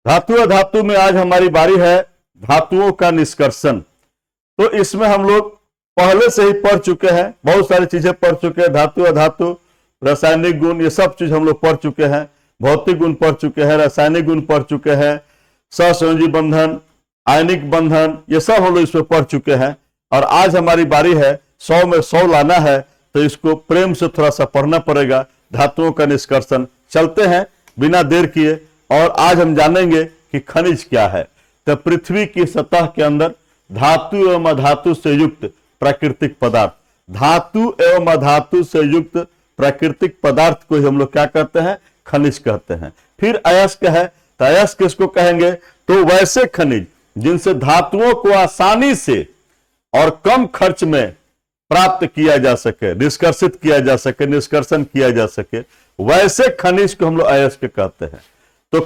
धातु अधातु में आज हमारी बारी है धातुओं का निष्कर्षण। तो इसमें हम लोग पहले से ही पढ़ चुके हैं, बहुत सारी चीजें पढ़ चुके हैं। धातु अधातु, रासायनिक गुण, ये सब चीज हम लोग पढ़ चुके हैं। भौतिक गुण पढ़ चुके हैं, रासायनिक गुण पढ़ चुके हैं, सहसंयोजी बंधन, आयनिक बंधन, ये सब हम लोग इसमें पढ़ चुके हैं। और आज हमारी बारी है 100 में 100 लाना है, तो इसको प्रेम से थोड़ा सा पढ़ना पड़ेगा। धातुओं का निष्कर्षण, चलते हैं बिना देर किए। और आज हम जानेंगे कि खनिज क्या है। तो पृथ्वी की सतह के अंदर धातु एवं अधातु से युक्त प्राकृतिक पदार्थ, धातु एवं अधातु से युक्त प्राकृतिक पदार्थ को हम लोग क्या कहते हैं? खनिज कहते हैं। फिर अयस्क है, तो अयस्क किसको कहेंगे? तो वैसे खनिज जिनसे धातुओं को आसानी से और कम खर्च में प्राप्त किया जा सके, निष्कर्षित किया जा सके, निष्कर्षण किया जा सके, वैसे खनिज को हम लोग अयस्क कहते हैं। तो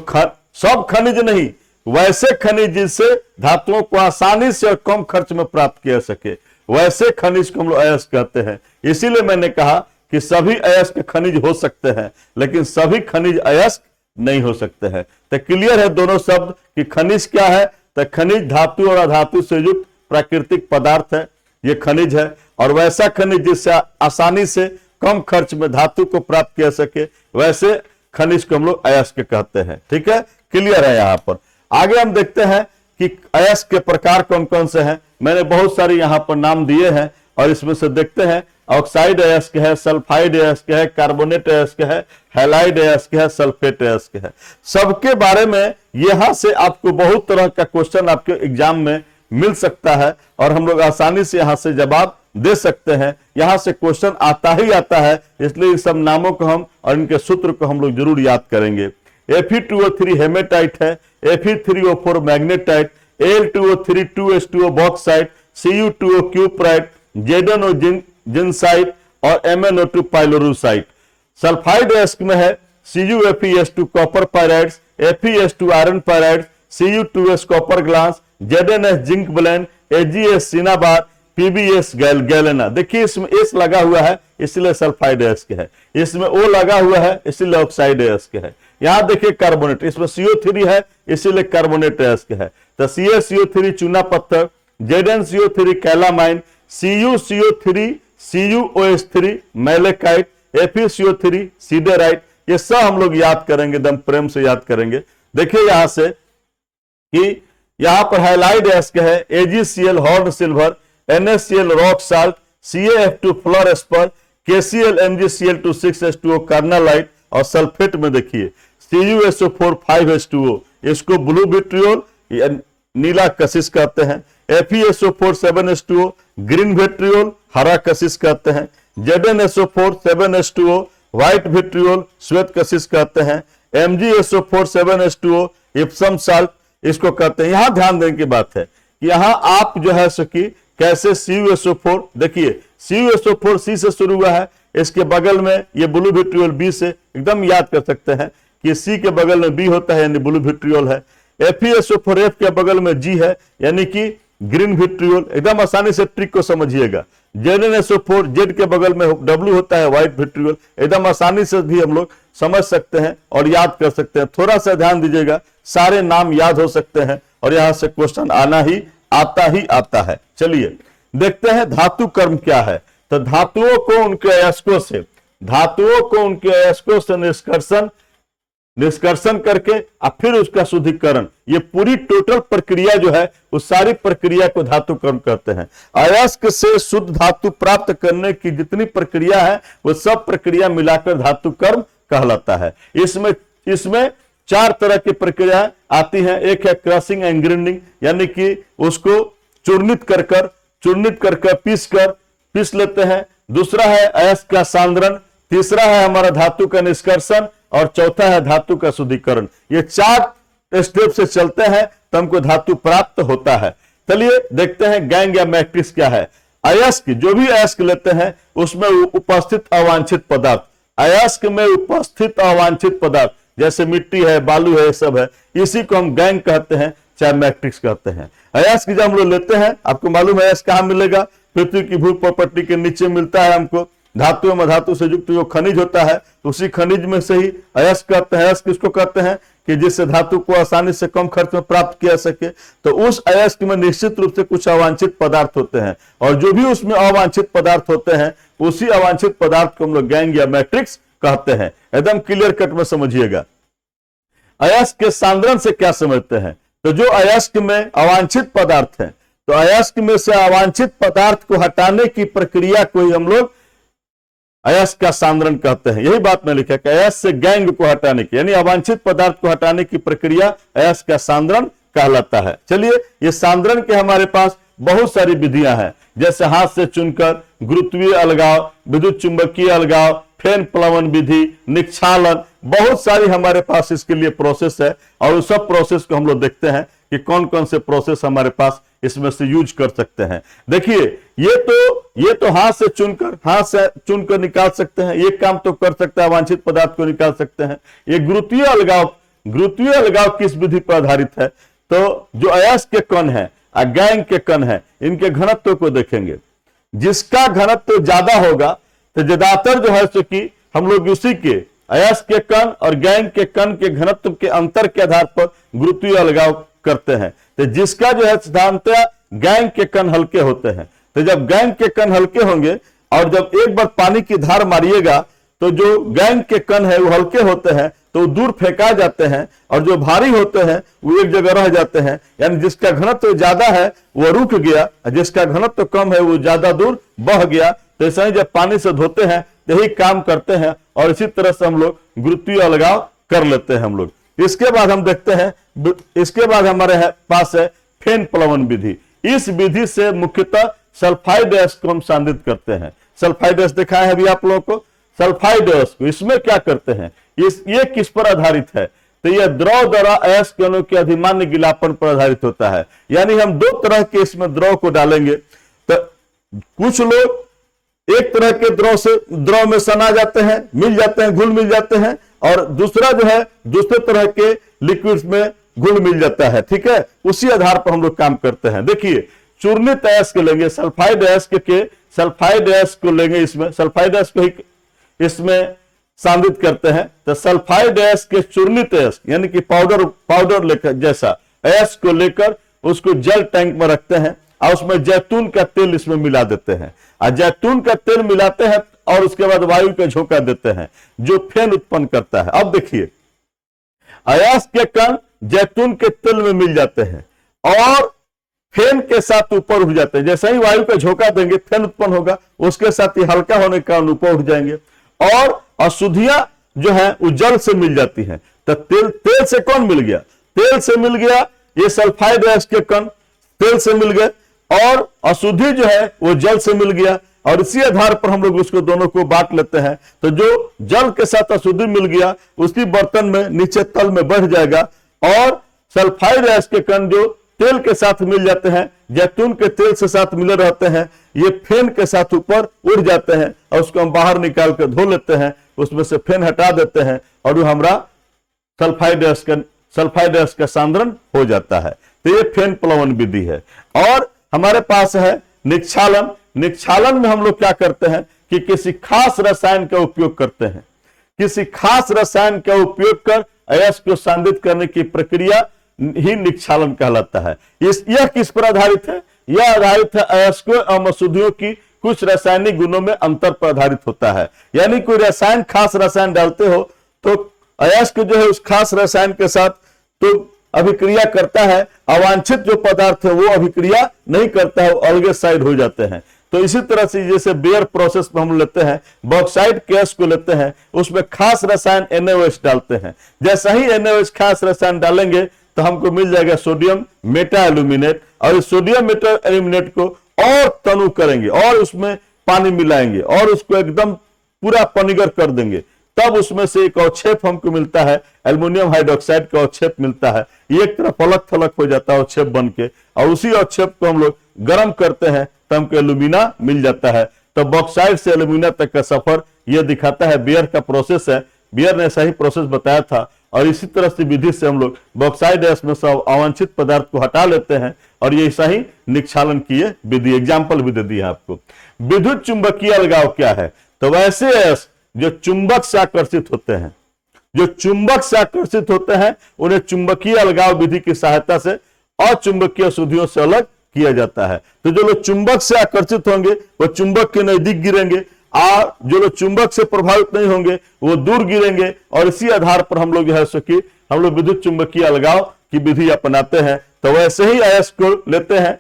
सब खनिज नहीं, वैसे खनिज जिससे धातुओं को आसानी से और कम खर्च में प्राप्त किया सके, वैसे खनिज को हम लोग अयस्क कहते हैं। इसीलिए मैंने कहा कि सभी अयस्क खनिज हो सकते हैं, लेकिन सभी खनिज अयस्क नहीं हो सकते हैं। तो क्लियर है दोनों शब्द कि खनिज क्या है? तो खनिज धातु और अधातु से युक्त प्राकृतिक पदार्थ है, ये खनिज है। और वैसा खनिज जिससे आसानी से कम खर्च में धातु को प्राप्त किया सके, वैसे खनिज को हम लोग अयस्क कहते हैं। ठीक है, क्लियर है। यहां पर आगे हम देखते हैं कि अयस्क के प्रकार कौन कौन से हैं। मैंने बहुत सारे यहां पर नाम दिए हैं और इसमें से देखते हैं। ऑक्साइड अयस्क है, सल्फाइड अयस्क है, कार्बोनेट अयस्क है, हैलाइड अयस्क है, सल्फेट अयस्क है। सबके बारे में यहां से आपको बहुत तरह का क्वेश्चन आपके एग्जाम में मिल सकता है और हम लोग आसानी से यहां से जवाब दे सकते हैं। यहां से क्वेश्चन आता ही आता है, इसलिए इन सब नामों को हम और इनके सूत्र को हम लोग जरूर याद करेंगे। Fe2O3 हेमेटाइट है, Fe3O4 magnetite, Al2O3 2H2O bauxite, Cu2O cuprite, ZnO zincite और MnO2 पाइलोरूसाइट। सल्फाइड अयस्क में है CuFeS2 copper pyrites, FeS2 iron pyrites, Cu2S copper glass, ZnS zinc blende, AgS cinnabar, PbS galena. देखिए इसमें एस लगा हुआ है इसलिए सल्फाइड अयस्क है, इसमें O लगा हुआ है इसलिए ऑक्साइड अयस्क है। यहां देखिए कार्बोनेट, इसमें CO3 है इसीलिए कार्बोनेट अयस्क है। तो CaCO3 चूना पत्थर, ZnCO3 calamine, CuCO3 CuOH3 malachite, FeCO3 siderite. ये सब हम लोग याद करेंगे, एकदम प्रेम से याद करेंगे। देखिए यहां से कि यहां पर हाइलाइड अयस्क है AgCl horn silver, NaCl rock salt, CaF2 फ्लोरेस्पर, KCl MgCl2 6H2O carnallite. और सल्फेट में देखिए CuSO4 5H2O, इसको ब्लू विट्रियोल नीला कशिश कहते हैं। FeSO4 7H2O ग्रीन विट्रियोल हरा कशिश कहते हैं। ZnSO4 7H2O व्हाइट विट्रियोल श्वेत कशिश कहते हैं। MgSO4 7H2O इप्सम साल्ट इसको कहते हैं। यहां ध्यान देने की बात है कि यहां आप जो है सकी कैसे CuSO4, देखिए CuSO4 C से शुरू हुआ है, इसके बगल में ये ब्लू विट्रियोल B से, एकदम याद कर सकते हैं कि C के बगल में B होता है यानी ब्लू विट्रियोल है। FeSO4 F के बगल में G है यानी कि ग्रीन विट्रियोल, एकदम आसानी से ट्रिक को समझिएगा। ZnSO4 Z के बगल में W होता है व्हाइट विट्रियोल, एकदम आसानी से भी हम लोग समझ सकते हैं और याद कर सकते हैं। थोड़ा सा ध्यान दीजिएगा, सारे नाम याद हो सकते हैं और यहां से क्वेश्चन आना ही आता है। चलिए देखते हैं धातु कर्म क्या है। तो धातुओं को उनके अयस्कों से निष्कर्षण करके और फिर उसका शुद्धिकरण, ये पूरी टोटल प्रक्रिया जो है उस सारी प्रक्रिया को धातु कर्म कहते हैं। अयस्क से शुद्ध धातु प्राप्त करने की जितनी प्रक्रिया है वो सब प्रक्रिया मिलाकर धातु कर्म कहलाता है। इसमें 4 तरह की प्रक्रिया आती हैं। एक है क्रशिंग एंड ग्राइंडिंग, यानी कि उसको चूर्णित कर पीस लेते हैं। दूसरा है अयस्क का सांद्रण, तीसरा है हमारा धातु का निष्कर्षण और चौथा है धातु का शुद्धिकरण। ये 4 स्टेप से चलते हैं तो हमको धातु प्राप्त होता है। चलिए देखते हैं गैंग या मैट्रिक्स क्या है। अयस्क, जो भी अयस्क लेते हैं उसमें उपस्थित अवांछित पदार्थ, अयस्क में उपस्थित अवांछित पदार्थ जैसे मिट्टी है, बालू है, ये सब है, इसी को हम गैंग कहते हैं चाहे मैट्रिक्स कहते हैं। अयस्क जब हम लोग लेते हैं, आपको मालूम है अयस्क कहां मिलेगा? पृथ्वी की भूपट्टी के नीचे मिलता है हमको। धातु एवं अधातु से युक्त जो खनिज होता है उसी खनिज में से ही अयस्क कहते हैं। अयस्क किसको कहते हैं कि जिससे धातु को आसानी से कम खर्च में प्राप्त किया सके। तो उस अयस्क में निश्चित रूप से कुछ अवांछित पदार्थ होते हैं, और जो भी उसमें अवांछित पदार्थ होते हैं उसी अवांछित पदार्थ को हम लोग गैंग या मैट्रिक्स कहते हैं। एकदम क्लियर कट में समझिएगा। अयस्क के सांद्रण से क्या समझते हैं? तो जो अयस्क में अवांछित पदार्थ है, तो अयस्क में से अवांछित पदार्थ को हटाने की प्रक्रिया को ही हम लोग अयस्क का सांद्रण कहते हैं। यही बात मैं लिखा कि अयस्क से गैंग को हटाने की, यानी अवांछित पदार्थ को हटाने की प्रक्रिया अयस्क का सांद्रण कहलाता है। चलिए, ये सांद्रण के हमारे पास बहुत सारी विधियां हैं, जैसे हाथ से चुनकर, गुरुत्वीय अलगाव, विद्युत चुंबकीय अलगाव, फेन प्लवन विधि, निक्षालन, बहुत सारी हमारे पास इसके लिए प्रोसेस है। और उस सब प्रोसेस को हम लोग देखते हैं कि कौन कौन से प्रोसेस हमारे पास इसमें से यूज कर सकते हैं। देखिए, ये तो हाथ से चुनकर निकाल सकते हैं, ये काम तो कर सकता है, वांछित पदार्थ को निकाल सकते हैं। ये गुरुत्वीय अलगाव किस विधि पर आधारित है? तो जो अयस्क के कण है, गैंग के कण है, इनके घनत्व को देखेंगे। जिसका घनत्व ज्यादा होगा तो ज्यादातर जो है सो कि हम लोग उसी के अयस्क के कण और गैंग के कण के घनत्व के अंतर के आधार पर गुरुत्वीय अलगाव करते हैं। तो जिसका जो है साधारणतः गैंग के कण हल्के होते हैं, तो जब गैंग के कण हल्के होंगे और जब एक बार पानी की धार मारिएगा तो जो गैंग के कण है वो हल्के होते हैं, तो दूर फेंका जाते हैं, और जो भारी होते हैं वो एक जगह रह जाते हैं। यानी जिसका घनत्व ज्यादा है वो रुक गया, जिसका घनत्व कम है वो ज्यादा दूर बह गया। तो ऐसा ही जब पानी से धोते हैं यही काम करते हैं, और इसी तरह से हम लोग गुरुत्वीय अलगाव कर लेते हैं हम लोग। इसके बाद हम देखते हैं, इसके बाद हमारे पास है फेन प्लवन विधि। इस विधि से मुख्यतः सल्फाइड अयस्क को हम सांद्रित करते हैं। सल्फाइड अयस्क दिखाया है अभी आप लोगों को। सल्फाइड अयस्क को इसमें क्या करते हैं, ये किस पर आधारित है? तो यह द्रव द्वारा अयस्क कणों के अधिमान्य गिलापन पर आधारित होता है। यानी हम दो तरह के इसमें द्रव को डालेंगे। तो कुछ लोग एक तरह के द्रव में सना जाते हैं, मिल जाते हैं, घुल मिल जाते हैं, और दूसरा जो है दूसरे तरह के लिक्विड्स में घुल मिल जाता है। ठीक है, उसी आधार पर हम लोग काम करते हैं। देखिए, चूर्णित अयस्क लेंगे, सल्फाइड अयस्क को लेंगे, इसमें सल्फाइड अयस्क को ही इसमें सांद्रित करते हैं। तो सल्फाइड अयस्क के चूर्णित अयस्क यानी कि पाउडर लेकर जैसा अयस्क को लेकर उसको जल टैंक में रखते हैं, और उसमें जैतून का तेल इसमें मिला देते हैं। और जैतून का तेल मिलाते हैं और उसके बाद वायु का झोंका देते हैं, जो फेन उत्पन्न करता है। अब देखिए, अयस्क के कण जैतून के तेल में मिल जाते हैं और फेन के साथ ऊपर उठ जाते हैं। जैसे ही वायु का झोंका देंगे फेन उत्पन्न होगा, उसके साथ ही हल्का होने के कारण ऊपर उठ जाएंगे, और अशुद्धियां जो है वो जल से मिल जाती हैं। तो तेल से कौन मिल गया? तेल से मिल गया ये सल्फाइड अयस्क के कण तेल से मिल गए, और अशुद्धि जो है वो जल से मिल गया, और इसी आधार पर हम लोग उसको दोनों को बांट लेते हैं। तो जो जल के साथ अशुद्धि मिल गया उसी बर्तन में नीचे तल में बढ़ जाएगा, और सल्फाइड अयस्क के कण जो तेल के साथ मिल जाते हैं, जैतून के तेल से साथ मिले रहते हैं, ये फेन के साथ ऊपर उड़ जाते हैं, और उसको हम बाहर निकाल कर धो लेते हैं, उसमें से फेन हटा देते हैं, और वो हमारा सल्फाइड अयस्क का सांद्रण हो जाता है। तो ये फेन प्लवन विधि है। और हमारे पास है निक्षालन में हम लोग क्या करते हैं कि किसी खास रसायन का उपयोग करते हैं। किसी खास रसायन का उपयोग कर अयस्क को सांद्रित करने की प्रक्रिया ही निक्षालन कहलाता है। यह किस पर आधारित है? यह आधारित है अयस्कों और अशुद्धियों की कुछ रासायनिक गुणों में अंतर पर आधारित होता है। यानी कोई रसायन, खास रसायन डालते हो तो अयस्क जो है उस खास रसायन के साथ तो अभिक्रिया करता है, अवांछित जो पदार्थ है वो अभिक्रिया नहीं करता है, वो अलग साइड हो जाते हैं। तो इसी तरह से जैसे बेयर प्रोसेस में हम लेते हैं, बॉक्साइट के अयस्क को लेते हैं, उसमें खास रसायन NaOH डालते हैं। जैसा ही NaOH खास रसायन डालेंगे तो हमको मिल जाएगा सोडियम मेटा एल्यूमिनेट, और इस सोडियम मेटा एल्यूमिनेट को और तनु करेंगे और उसमें पानी मिलाएंगे और उसको एकदम पूरा पनिगर कर देंगे, तब उसमें से एक अवक्षेप हमको मिलता है, एल्युमिनियम हाइड्रोक्साइड का अवक्षेप मिलता है। एक तरफ अलग थलग हो जाता है अवक्षेप बन के, और उसी अवक्षेप को हम लोग गर्म करते हैं तो हमको एल्यूमिना मिल जाता है। तो बॉक्साइट से एल्यूमिना तक का सफर यह दिखाता है बियर का प्रोसेस है। बियर ने सही प्रोसेस बताया था, और इसी तरह से विधि से हम लोग बॉक्साइट अयस्क में सब अवांछित पदार्थ को हटा लेते हैं, और ये ऐसा ही निक्षालन की विधि, एग्जाम्पल भी दे दिया आपको। विद्युत चुंबकीय अलगाव क्या है? तो वैसे अयस्क जो चुंबक से आकर्षित होते हैं, जो चुंबक से आकर्षित होते हैं उन्हें चुंबकीय अलगाव विधि की सहायता से अचुंबकीय अशुद्धियों से अलग किया जाता है। तो जो लोग चुंबक से आकर्षित होंगे वो चुंबक के नजदीक गिरेंगे, और जो लोग चुंबक से प्रभावित नहीं होंगे वो दूर गिरेंगे, और इसी आधार पर हम लोग जो है सो कि हम लोग विद्युत चुंबकीय अलगाव की विधि अपनाते हैं। तो वैसे ही अयस्क को लेते हैं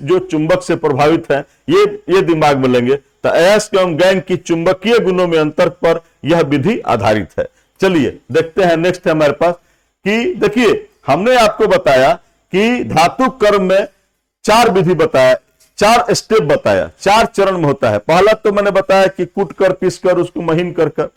जो चुंबक से प्रभावित है, ये दिमाग में लेंगे। तो अयस्क एवं गैंग की चुंबकीय गुणों में अंतर पर यह विधि आधारित है। चलिए देखते हैं, नेक्स्ट है हमारे पास कि देखिए हमने आपको बताया कि धातु कर्म में 4 विधि बताया, 4 स्टेप बताया, 4 चरण में होता है। पहला तो मैंने बताया कि कूट कर, पीस कर, उसको महीन कर कर।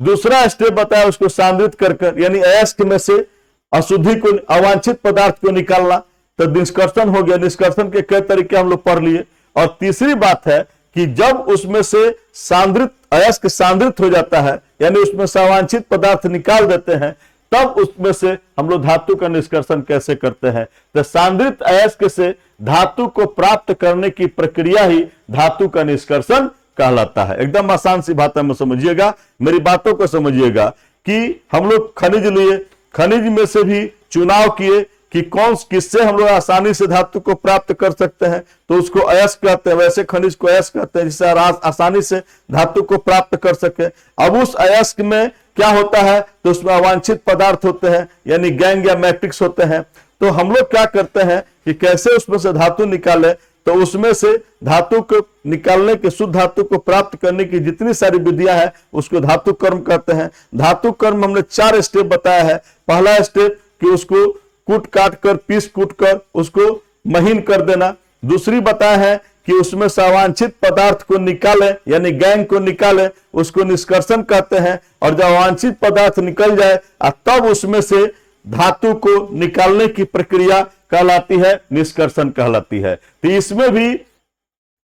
दूसरा स्टेप बताया उसको सांद्रित कर कर, यानी अयस्क में से अशुद्धि को, अवांछित पदार्थ को निकालना। तो निष्कर्षण हो गया, निष्कर्षण के कई तरीके हम लोग पढ़ लिए। और तीसरी बात है कि जब उसमें से सांद्रित, अयस्क सांद्रित हो जाता है, यानी उसमें से अवांछित पदार्थ निकाल देते हैं, तब उसमें से हम लोग धातु का निष्कर्षण कैसे करते हैं। तो सांद्रित अयस्क से धातु को प्राप्त करने की प्रक्रिया ही धातु का निष्कर्षण कहलाता है। एकदम आसान सी भाषा में समझिएगा, मेरी बातों को समझिएगा कि हम लोग खनिज लिए, खनिज में से भी चुनाव किए कि कौन किससे हम लोग आसानी से धातु को प्राप्त कर सकते हैं, तो उसको अयस्क कहते हैं। वैसे खनिज को अयस्क कहते हैं जिससे आसानी से धातु को प्राप्त कर सके। अब उस अयस्क में क्या होता है, तो उसमें अवांछित पदार्थ होते हैं, यानी गैंग या मैट्रिक्स होते हैं। तो हम लोग क्या करते हैं कि कैसे उसमें से धातु निकाले, तो उसमें से धातु को निकालने के, शुद्ध धातु को प्राप्त करने की जितनी सारी विधियां हैं उसको धातु कर्म कहते हैं। धातु कर्म हमने 4 स्टेप बताया है। पहला स्टेप कि उसको कूट काट कर, पीस कूट कर उसको महीन कर देना। दूसरी बताया है कि उसमें से अवांछित पदार्थ को निकाले, यानी गैंग को निकाले, उसको निष्कर्षण कहते हैं। और जब अवांछित पदार्थ निकल जाए तब उसमें से धातु को निकालने की प्रक्रिया कहलाती है, निष्कर्षण कहलाती है। तो इसमें भी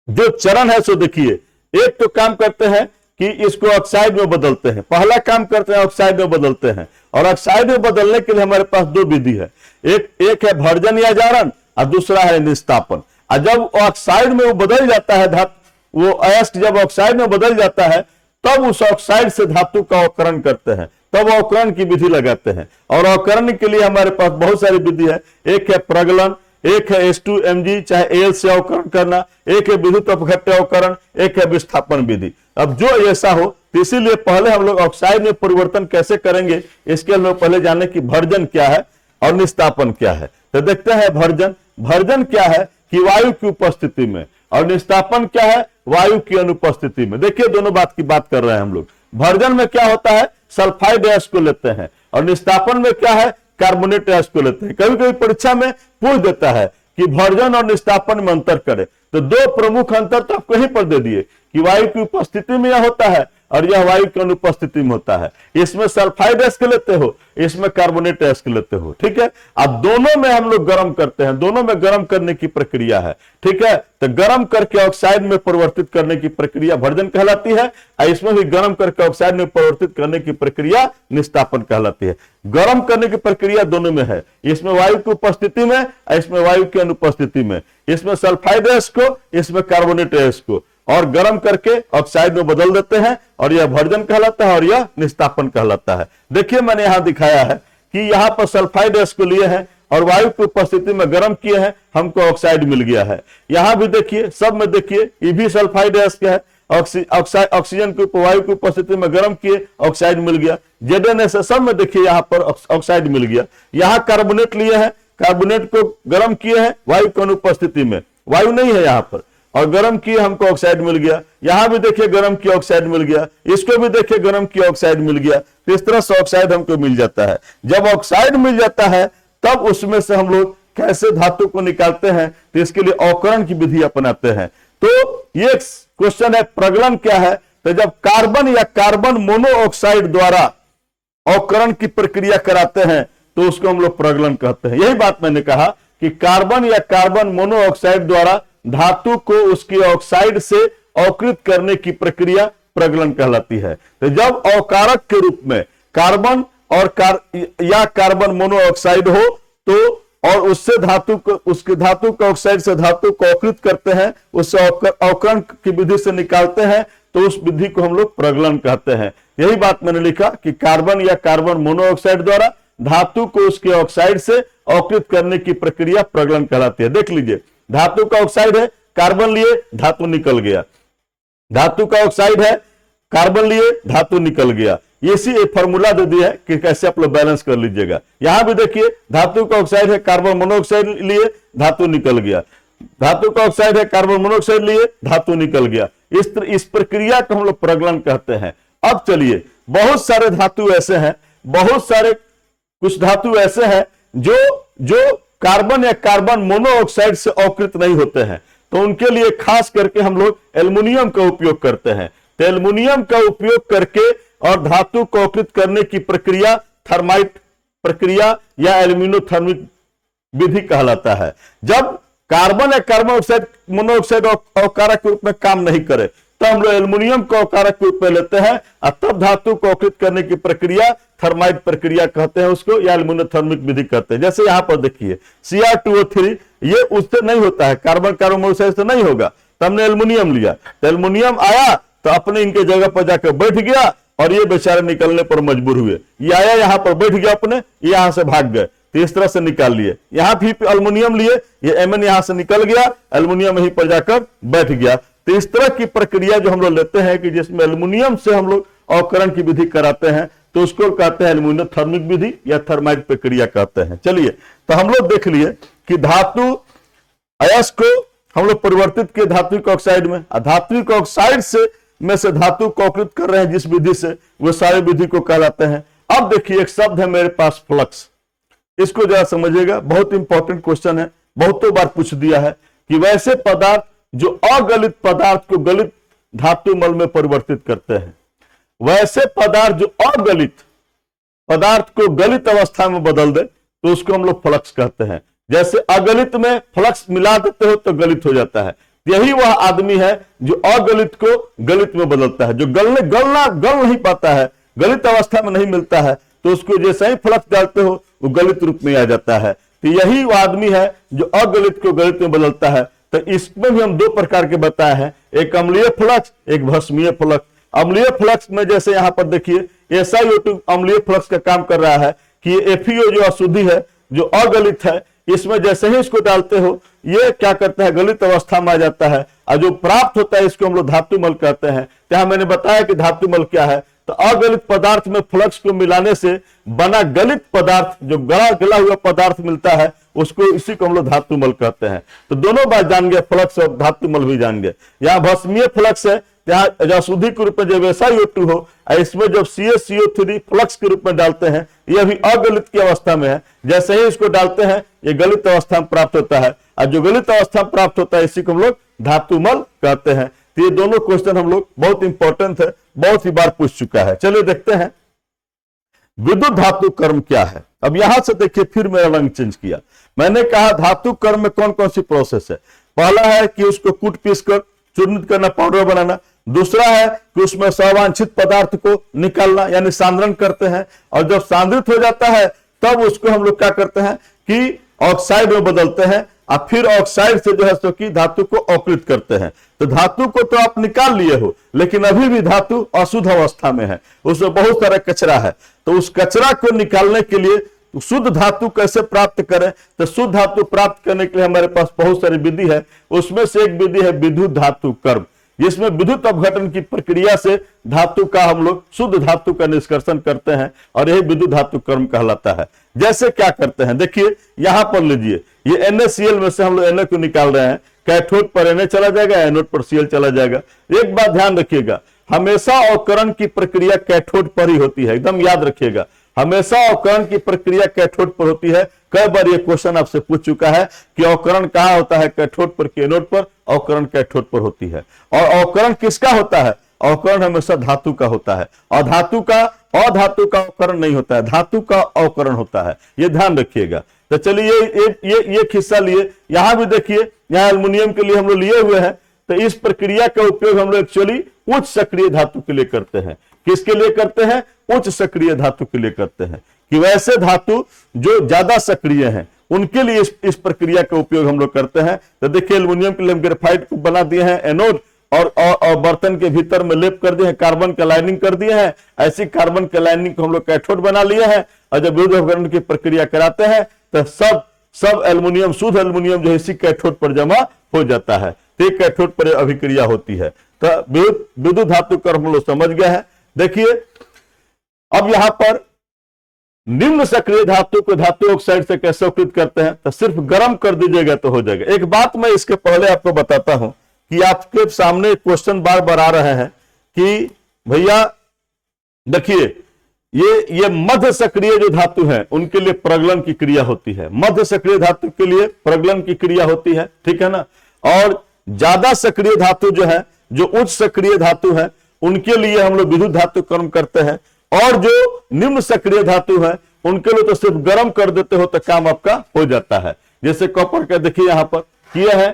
जो चरण है सो देखिए, एक तो काम करते हैं कि इसको ऑक्साइड में बदलते हैं। पहला काम करते हैं ऑक्साइड में बदलते हैं, और ऑक्साइड में बदलने के लिए हमारे पास 2 विधि है। एक है भर्जन या जारण, और दूसरा है निस्तापन। और जब ऑक्साइड में वो बदल जाता है धातु, वो अयस्क जब ऑक्साइड में बदल जाता है तब उस ऑक्साइड से धातु का अवकरण करते हैं, तब अवकरण की विधि लगाते हैं। और अवकरण के लिए हमारे पास बहुत सारी विधि है। एक है प्रगलन, एक है H2Mg चाहे Al से अवकरण करना, एक है विद्युत अपघट्य अवकरण, एक है विस्थापन विधि। अब जो ऐसा हो, तो इसीलिए पहले हम लोग ऑक्साइड में परिवर्तन कैसे करेंगे इसके लिए पहले जाने कि भर्जन क्या है और निस्तापन क्या है। तो देखते हैं भर्जन। भर्जन क्या है कि वायु की उपस्थिति में, और निस्तापन क्या है, वायु की अनुपस्थिति में। देखिए दोनों बात की बात कर रहे हैं हम लोग। भर्जन में क्या होता है, सल्फाइड अयस्क को लेते हैं, और निस्तापन में क्या है, कार्बोनेट अयस्क को लेते हैं। कभी कभी परीक्षा में पूछ देता है कि भर्जन और निस्तापन में अंतर करें, तो 2 प्रमुख अंतर तो आपको यहीं पर दे दिए कि वायु की उपस्थिति में यह होता है और यह वायु की अनुपस्थिति में होता है। इसमें सल्फाइड अयस्क लेते हो, इसमें कार्बोनेट अयस्क लेते हो। ठीक है, अब दोनों में हम लोग गर्म करते हैं, दोनों में गर्म करने की प्रक्रिया है। ठीक है, तो गर्म करके ऑक्साइड में परिवर्तित करने की प्रक्रिया भर्जन कहलाती है, और इसमें भी गर्म करके ऑक्साइड में परिवर्तित करने की प्रक्रिया निस्तापन कहलाती है। गर्म करने की प्रक्रिया दोनों में है, इसमें वायु की उपस्थिति में, इसमें वायु की अनुपस्थिति में, इसमें सल्फाइड अयस्क को, इसमें कार्बोनेट अयस्क को, और गर्म करके ऑक्साइड में बदल देते हैं, और यह भर्जन कहलाता है और यह निस्तापन कहलाता है। देखिए मैंने यहां दिखाया है कि यहां पर सल्फाइड अयस्क को लिए हैं और वायु की उपस्थिति में गर्म किए हैं, हमको ऑक्साइड मिल गया है। यहां भी देखिए, सब में देखिए, ये भी सल्फाइड अयस्क है, ऑक्सीजन की वायु की उपस्थिति में गर्म किए, ऑक्साइड मिल गया। ZnS सब में देखिए यहां पर ऑक्साइड मिल गया। यहां कार्बोनेट लिए हैं, कार्बोनेट को गर्म किए हैं वायु की अनुपस्थिति में, वायु नहीं है यहां पर, और गर्म किए हमको ऑक्साइड मिल गया। यहां भी देखिए गर्म किया ऑक्साइड मिल गया, इसको भी देखिए गर्म किया ऑक्साइड मिल गया। तो इस तरह से ऑक्साइड हमको मिल जाता है। जब ऑक्साइड मिल जाता है तब उसमें से हम लोग कैसे धातु को निकालते हैं, तो इसके लिए अवकरण की विधि अपनाते हैं। तो ये क्वेश्चन है, प्रगलन क्या है, तो जब कार्बन या कार्बन मोनोऑक्साइड द्वारा अवकरण की प्रक्रिया कराते हैं तो उसको हम लोग प्रगलन कहते हैं। यही बात मैंने कहा कि कार्बन या कार्बन मोनोऑक्साइड द्वारा धातु को उसकी ऑक्साइड से अवकृत करने की प्रक्रिया प्रगलन कहलाती है। तो जब अवकारक के रूप में कार्बन और कार्बन मोनोऑक्साइड हो तो, और उससे धातु को, उसके धातु को ऑक्साइड से धातु को अवकृत करते हैं, उससे अवकरण की विधि से निकालते हैं, तो उस विधि को हम लोग प्रगलन कहते हैं। यही बात मैंने लिखा कि कार्बन या कार्बन मोनोऑक्साइड द्वारा धातु को उसके ऑक्साइड से अवकृत करने की प्रक्रिया प्रगलन कहलाती है। देख लीजिए, धातु का ऑक्साइड है, कार्बन लिए, धातु निकल गया। धातु का ऑक्साइड है, कार्बन लिए, धातु निकल गया। इसी एक फॉर्मूला दे दिया है कि कैसे आप लोग बैलेंस कर लीजिएगा। यहां भी देखिए, धातु का ऑक्साइड है, कार्बन मोनोऑक्साइड लिए, धातु निकल गया। धातु का ऑक्साइड है, कार्बन मोनोऑक्साइड लिए, धातु निकल गया। इस प्रक्रिया को हम लोग प्रगलन कहते हैं। अब चलिए, बहुत सारे धातु ऐसे हैं, बहुत सारे कुछ धातु ऐसे हैं जो कार्बन या कार्बन मोनोऑक्साइड से अवकृत नहीं होते हैं, तो उनके लिए खास करके हम लोग एल्युमिनियम का उपयोग करते हैं। तो एल्युमिनियम का उपयोग करके और धातु को अवकृत करने की प्रक्रिया थर्माइट प्रक्रिया या एल्यूमिनोथर्मिक विधि कहलाता है। जब कार्बन या कार्बन ऑक्साइड मोनोऑक्साइड अवकारक के रूप में काम नहीं करे तो हम लोग एल्युमिनियम को अवकारक के रूप में लेते हैं और तब धातु को अवकृत करने की प्रक्रिया थर्माइट प्रक्रिया कहते हैं उसको, या एल्यूमिनोथर्मिक विधि कहते हैं। जैसे यहां पर देखिए Cr2O3, ये उससे नहीं होता है, कार्बन कार्बन मोनोऑक्साइड से नहीं होगा, तो हमने एल्युमिनियम लिया। तो एल्युमिनियम आया तो अपने इनके जगह पर जाकर बैठ गया और ये बेचारे निकलने पर मजबूर हुए। ये आया यहां पर बैठ गया अपने, यहां से भाग गए, तो इस तरह से निकाल लिए। यहां भी एल्युमिनियम लिए, ये Mn यहां से निकल गया, एल्युमिनियम यहीं पर जाकर बैठ गया। तो इस तरह की प्रक्रिया जो हम लोग लेते हैं कि जिसमें एल्युमिनियम से हम लोग अवकरण की विधि कराते हैं, तो उसको कहते हैं एल्यूमिनोथर्मिक विधि या थर्माइट प्रक्रिया कहते हैं। चलिए, तो हम लोग देख लिए कि धातु अयस्क को हम लोग परिवर्तित किए धात्विक ऑक्साइड में, धात्विक ऑक्साइड से धातु को अवकृत कर रहे हैं जिस विधि से, वो सारी विधि को कहलाते हैं। अब देखिए, एक शब्द है मेरे पास फ्लक्स, इसको जरा समझिएगा, बहुत इंपॉर्टेंट क्वेश्चन है, बहुतों बार पूछ दिया है कि वैसे पदार्थ जो अगलित पदार्थ को गलित धातु मल में परिवर्तित करते हैं, वैसे पदार्थ जो अगलित पदार्थ को गलित अवस्था में बदल दे तो उसको हम लोग फ्लक्स कहते हैं। जैसे अगलित में फ्लक्स मिला देते हो तो गलित हो जाता है, यही वह आदमी है जो अगलित को गलित में बदलता है। जो गल नहीं पाता है, गलित अवस्था में नहीं मिलता है, तो उसको जैसे ही फ्लक्स डालते हो वो गलित रूप में आ जाता है। तो यही वो आदमी है जो अगलित को गलित में बदलता है। तो इसमें भी हम दो प्रकार के बताए हैं, एक अम्लीय फ्लक्स, एक भस्मीय फ्लक्स। अम्लीय फ्लक्स में जैसे यहां पर देखिए SiO2 अम्लीय फ्लक्स का काम कर रहा है कि FeO जो अशुद्धि है, जो अगलित है, इसमें जैसे ही इसको डालते हो ये क्या करता है, गलित अवस्था में आ जाता है, और जो प्राप्त होता है इसको हम लोग धातुमल कहते हैं। यहाँ मैंने बताया कि धातुमल क्या है, तो अगलित पदार्थ में फ्लक्स को मिलाने से बना गलित पदार्थ, जो गला हुआ पदार्थ मिलता है, उसको इसी को हम लोग धातुमल कहते हैं। तो दोनों बात जान गए, फ्लक्स और धातुमल भी जान गए। यहाँ भस्मीय फ्लक्स है, यहाँ अशुद्धि के रूप में जब SiO2 हो, इसमें जब CaCO3 फ्लक्स के रूप में डालते हैं, यह भी अगलित की अवस्था में है, जैसे ही इसको डालते हैं ये गलित अवस्था में प्राप्त होता है, और जो गलित अवस्था में प्राप्त होता है इसी को हम लोग धातुमल कहते हैं। तो ये दोनों क्वेश्चन हम लोग बहुत इंपॉर्टेंट है, बहुत ही बार पूछ चुका है। चलिए देखते हैं विद्युत धातु कर्म क्या है। अब यहां से देखिए, फिर मेरा रंग चेंज किया। मैंने कहा धातु कर्म में कौन कौन सी प्रोसेस है। पहला है कि उसको कूट पीस कर चूर्णित करना, पाउडर बनाना। दूसरा है कि उसमें अवांछित पदार्थ को निकालना, यानी सांद्रण करते हैं, और जब सांद्रित हो जाता है तब उसको हम लोग क्या करते हैं कि ऑक्साइड में बदलते हैं, और फिर ऑक्साइड से जो है सो कि धातु को अवकृत करते हैं। तो धातु को तो आप निकाल लिए हो, लेकिन अभी भी धातु अशुद्ध अवस्था में है, उसमें बहुत सारा कचरा है। तो उस कचरा को निकालने के लिए शुद्ध धातु कैसे प्राप्त करें, तो शुद्ध धातु प्राप्त करने के लिए हमारे पास बहुत सारी विधि है। उसमें से एक विधि है विद्युत धातु कर्म, जिसमें विद्युत अपघटन की प्रक्रिया से धातु का हम लोग शुद्ध धातु का निष्कर्षण करते हैं, और यही विद्युत धातु कर्म कहलाता है। जैसे क्या करते हैं, देखिए यहां पर लीजिए, ये NaCl में से हम लोग Na को निकाल रहे हैं, कैथोड पर Na चला जाएगा, एनोड पर Cl चला जाएगा। एक बात ध्यान रखिएगा, हमेशा अवकरण की प्रक्रिया कैथोड पर ही होती है, एकदम याद रखिएगा, हमेशा अवकरण की प्रक्रिया कैथोड पर होती है। कई बार ये क्वेश्चन आपसे पूछ चुका है कि अवकरण कहां होता है, कैथोड पर कि एनोड पर। अवकरण कैथोड पर होती है। और अवकरण किसका होता है, अवकरण हमेशा धातु का होता है, और धातु का अधातु का अवकरण नहीं होता है, धातु का अवकरण होता है, ये ध्यान रखिएगा। तो चलिए ये हिस्सा लिए, यहां भी देखिए, यहाँ एल्युमिनियम के लिए हम लोग लिए हुए हैं। तो इस प्रक्रिया का उपयोग हम लोग एक्चुअली उच्च सक्रिय धातु के लिए करते हैं। किसके लिए करते हैं, उच्च सक्रिय धातु के लिए करते हैं, कि वैसे धातु जो ज्यादा सक्रिय हैं उनके लिए इस प्रक्रिया का उपयोग हम लोग करते हैं। तो देखिए एल्युमिनियम के लिए हम ग्रेफाइट को बना दिए हैं एनोड, और बर्तन के भीतर में लेप कर दिए हैं, कार्बन के लाइनिंग कर दिए हैं। ऐसी कार्बन के लाइनिंग को हम लोग कैथोड बना लिए हैं और जब विद्युत अपघटन की प्रक्रिया कराते हैं तो सब एल्युमिनियम, शुद्ध एल्युमिनियम जो है इसी कैथोड पर जमा हो जाता है। तो एक कैथोड पर अभिक्रिया होती है। तो विद्युत धातु कर हम लोग समझ गए हैं। देखिए अब यहां पर निम्न सक्रिय धातु को धातु ऑक्साइड से कैसे अवकृत करते हैं, तो सिर्फ गर्म कर दीजिएगा तो हो जाएगा। एक बात मैं इसके पहले आपको बताता हूं कि आपके सामने क्वेश्चन बार बार आ रहे हैं कि भैया देखिए ये मध्य सक्रिय जो धातु है उनके लिए प्रगलन की क्रिया होती है। मध्य सक्रिय धातु के लिए प्रगलन की क्रिया होती है, ठीक है ना। और ज्यादा सक्रिय धातु जो है, जो उच्च सक्रिय धातु है, उनके लिए हम लोग विद्युत धातु कर्म करते हैं। और जो निम्न सक्रिय धातु है उनके लिए तो सिर्फ गर्म कर देते हो तो काम आपका हो जाता है। जैसे कॉपर का देखिए यहां पर किया है,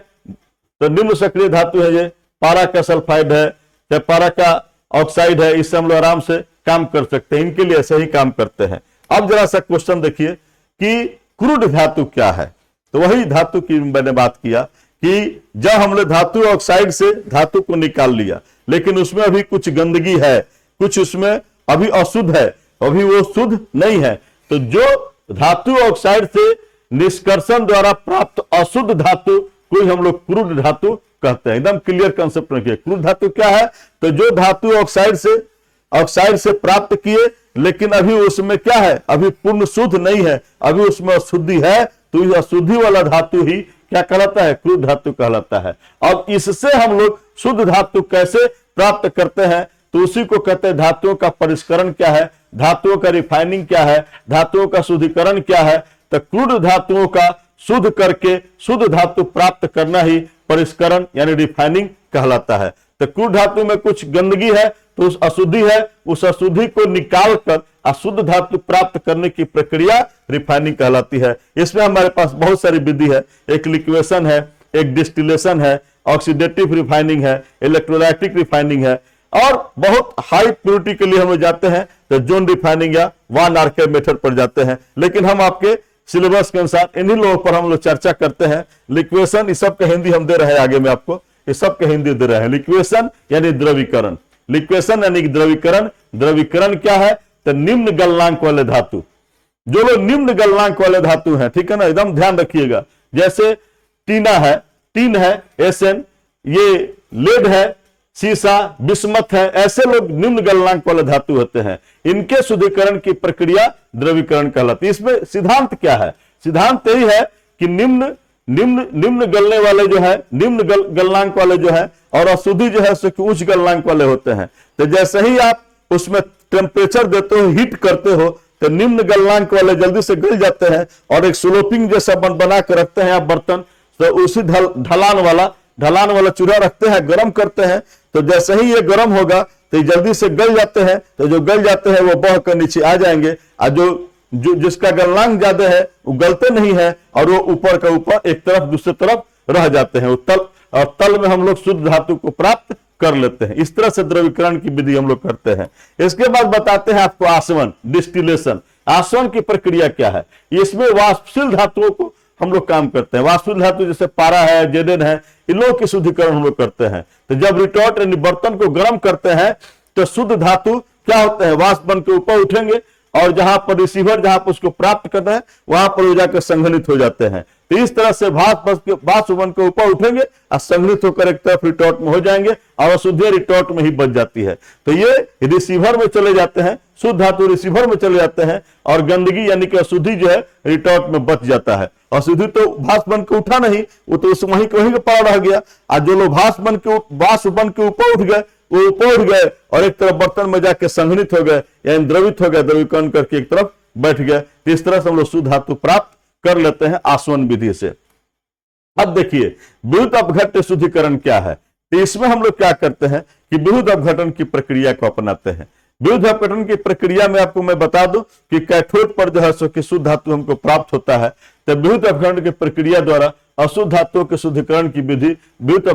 तो निम्न सक्रिय धातु है, ये पारा का सल्फाइड है या पारा का ऑक्साइड है, इससे हम लोग आराम से काम कर सकते हैं। इनके लिए ऐसे ही काम करते हैं। अब जरा सा क्वेश्चन देखिए कि क्रूड धातु क्या है। तो वही धातु की मैंने बात किया कि जब हमने धातु ऑक्साइड से धातु को निकाल लिया, लेकिन उसमें अभी कुछ गंदगी है, कुछ उसमें अभी अशुद्ध है, अभी वो शुद्ध नहीं है। तो जो धातु ऑक्साइड से निष्कर्षण द्वारा प्राप्त अशुद्ध धातु को हम लोग क्रूड धातु कहते हैं। एकदम क्लियर कंसेप्ट रखिए। क्रूड धातु क्या है, तो जो धातु ऑक्साइड से प्राप्त किए लेकिन अभी उसमें क्या है, अभी पूर्ण शुद्ध नहीं है, अभी उसमें अशुद्धि है, तो इस अशुद्धि वाला धातु ही क्या कहलाता है, क्रूड धातु कहलाता है। अब इससे हम लोग शुद्ध धातु कैसे प्राप्त करते हैं, तो उसी को कहते हैं धातुओं का परिष्करण क्या है, धातुओं का रिफाइनिंग क्या है, धातुओं का शुद्धिकरण क्या है। तो क्रूड धातुओं का शुद्ध करके शुद्ध धातु प्राप्त करना ही परिष्करण यानी रिफाइनिंग कहलाता है। तो क्रूड धातु में कुछ गंदगी है, तो उस अशुद्धि है, उस अशुद्धि को निकाल कर अशुद्ध धातु प्राप्त करने की प्रक्रिया रिफाइनिंग कहलाती है। इसमें हमारे पास बहुत सारी विधि है। एक लिक्वेशन है, एक डिस्टिलेशन है, ऑक्सीडेटिव रिफाइनिंग है, इलेक्ट्रोलाइटिक रिफाइनिंग है, और बहुत हाई प्योरिटी के लिए हम जाते हैं तो जोन रिफाइनिंग या वान आर्के मेथड पर जाते हैं। लेकिन हम आपके सिलेबस के अनुसार इन्हीं लोगों पर हम लोग चर्चा करते हैं। लिक्वेशन, इस सब का हिंदी हम दे रहे हैं आगे में आपको, इस सब का हिंदी दे रहे हैं। लिक्वेशन यानी द्रवीकरण, लिक्वेशन यानी द्रवीकरण। द्रवीकरण क्या है, तो निम्न गलनांक वाले धातु, जो लोग निम्न गलनांक वाले धातु हैं, ठीक है ना, एकदम ध्यान रखिएगा। जैसे टीना है, टीन है, एसएन, ये लेड है, सीसा, बिस्मथ है, ऐसे लोग निम्न गलनांक वाले धातु होते हैं। इनके शुद्धिकरण की प्रक्रिया द्रवीकरण कहलाती है। इसमें सिद्धांत क्या है, सिद्धांत यही है कि निम्न गलने वाले जो है, निम्न गलनांक वाले जो है, और अशुद्धि जो है उच्च गलनांक वाले होते हैं। तो जैसे ही आप उसमें टेम्परेचर देते हो, हीट करते हो, तो निम्न गलनांक वाले जल्दी से गल जाते हैं और एक स्लोपिंग जैसा बना के रखते हैं आप बर्तन। तो उसी ढलान वाला चूल्हा रखते हैं, गर्म करते हैं, तो जैसे ही ये गर्म होगा तो ये जल्दी से गल जाते हैं। तो जो गल जाते हैं वो बह कर नीचे आ जाएंगे, और जो जिसका गलनांक ज्यादा है वो गलते नहीं है, और वो ऊपर का ऊपर एक तरफ दूसरी तरफ रह जाते हैं। तल में हम लोग शुद्ध धातु को प्राप्त कर लेते हैं। इस तरह से द्रवीकरण की विधि हम लोग करते हैं। इसके बाद बताते हैं आपको आसवन, डिस्टिलेशन। आसवन की प्रक्रिया क्या है, इसमें वाष्पशील धातुओं को हम लोग काम करते हैं। वाष्पशील धातु जैसे पारा है, जेडेन है, इन लोगों की शुद्धिकरण हम लोग करते हैं। तो जब रिटॉर्ट यानी बर्तन को गर्म करते हैं तो शुद्ध धातु क्या होते हैं, वाष्प बन के ऊपर उठेंगे, और जहां पर रिसीवर जहां पर उसको प्राप्त करते हैं वहां पर वो जाकर संघनित हो जाते हैं। तो इस तरह से वाष्प बन के ऊपर उठेंगे और संघनित होकर एक तरफ रिटॉर्ट में हो जाएंगे, और अशुद्धि रिटॉर्ट में ही बच जाती है। तो ये रिसीवर में चले जाते हैं, शुद्ध धातु रिसीवर में चले जाते हैं, और गंदगी यानी कि अशुद्धि जो है रिटॉर्ट में बच जाता है। अशुद्धि तो वाष्प बन के उठा नहीं, वो तो उस वहीं पड़ा रह गया। और जो लोग वाष्प बन के ऊपर उठ गए, वो ऊपर उठ गए और एक तरफ बर्तन में जाके संघनित हो गए, यानी द्रवित हो गए, द्रवीकरण करके एक तरफ बैठ गए। तो इस तरह से हम लोग शुद्ध धातु प्राप्त कर लेते हैं आसवन विधि से। अब देखिए विद्युत अपघट्य शुद्धिकरण क्या है। तो इसमें हम लोग क्या करते हैं कि विद्युत अपघटन की प्रक्रिया को अपनाते हैं। विद्युत अपघटन की प्रक्रिया में आपको मैं बता दूं कि कैथोड पर जो है सो कि शुद्ध धातु हमको प्राप्त होता है। तो विद्युत अपघटन की प्रक्रिया द्वारा अशुद्ध धातुओं के शुद्धिकरण की विधि विद्युत